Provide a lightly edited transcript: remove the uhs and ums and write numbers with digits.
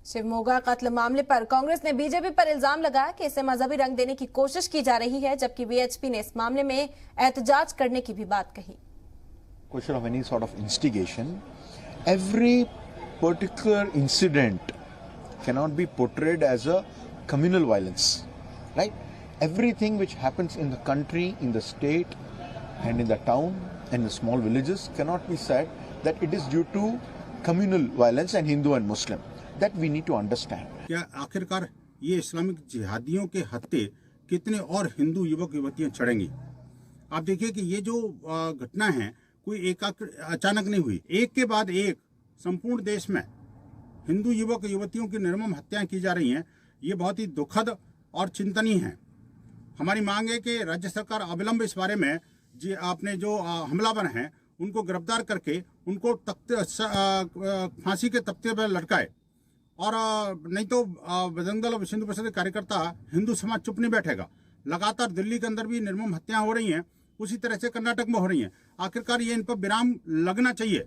शिवमोगा कत्ल मामले पर कांग्रेस ने बीजेपी पर इल्जाम लगाया कि इसे मजहबी रंग देने की कोशिश की जा रही है, जबकि वीएचपी ने इस मामले में एहतजाज करने की भी बात कही। Question of any sort of instigation, every particular incident cannot be portrayed as a communal violence, right? Everything which happens in the country, in the state, and in the town, and the small villages cannot be said that it is due to communal violence and Hindu and Muslim. That we need to understand. क्या आखिरकार ये Islamic जिहादियों के हत्थे कितने और हिंदू युवक युवतियां चढ़ेंगी? आप देखिए कि ये जो घटना है कोई अचानक नहीं हुई, एक के बाद एक संपूर्ण देश में हिंदू युवक युवतियों की निर्मम हत्याएं की जा रही हैं। ये बहुत ही दुखद और चिंतनीय है। हमारी मांग है कि राज्य सरकार अविलंब इस बारे में अपने जो हमलावर हैं उनको गिरफ्तार करके उनको फांसी के तख्ते पर लटकाए, और नहीं तो बजरंग दल और विश्व हिंदू परिषद के कार्यकर्ता, हिंदू समाज चुप नहीं बैठेगा। लगातार दिल्ली के अंदर भी निर्मम हत्याएं हो रही हैं, उसी तरह से कर्नाटक में हो रही हैं। आखिरकार ये इन पर विराम लगना चाहिए।